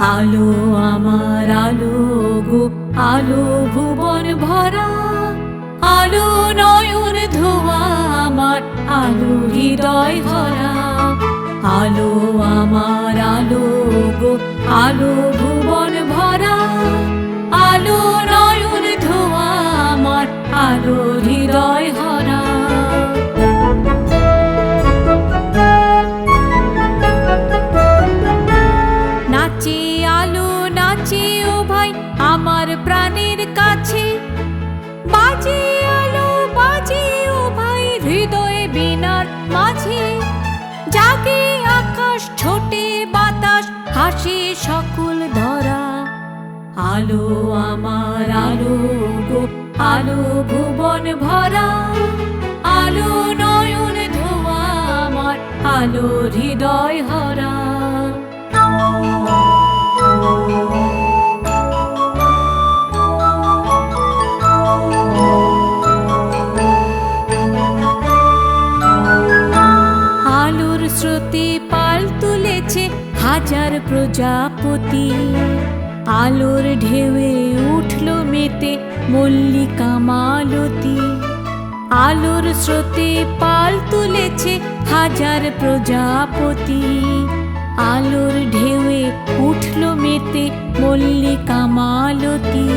আলো আমার আলো গো, আলো ভুবন ভরা, আলো নয়ন ধোয়া আমার, আলো হৃদয় ভরা। আলো আমার আলো গো, আলো ভুবন ভরা, আলো নয়ন ধোয়া আমার, আলো হৃদয় ভরা। নাচে আলো নাচে ও ভাই আমার প্রাণের কাছে, বাজে আলো বাজে ও ভাই হৃদয়ে বীণার মাঝে। জাগে আকাশ ছোটে বাতাস হাসে সকল ধরা। আলো আমার আলো গো, আলো ভুবন ভরা, আলো নয়ন ধোয়া আমার, আলো হৃদয় ভরা। আলোর স্রোতে পাল তুলেছে হাজার প্রজাপতি, আলোর ঢেউয়ে উঠল মেতে মল্লিকা মালতী। আলোর স্রোতে পাল তুলেছে হাজার প্রজাপতি, আলোর ঢেউয়ে উঠল মেতে মল্লিকা মালতী।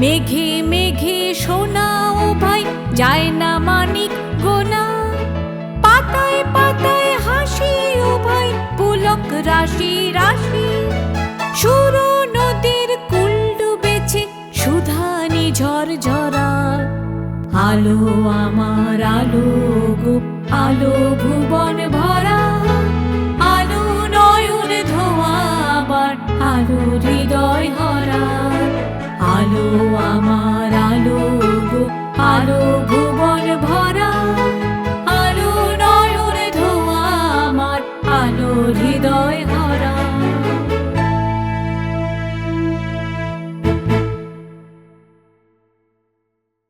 মেঘে মেঘে সোনা ও ভাই যায় না মানিক গোনা, পাতায় পাতায় হাসি ও ভাই পুলক রাশি রাশি। সুর নদীর কুল ডুবেছে সুধানি ঝরঝরা। আলো আমার আলো গো, আলো ভুবন ভরা, আলো নয়ন ধোয়া আবার, আলো হৃদয় ভরা। আলো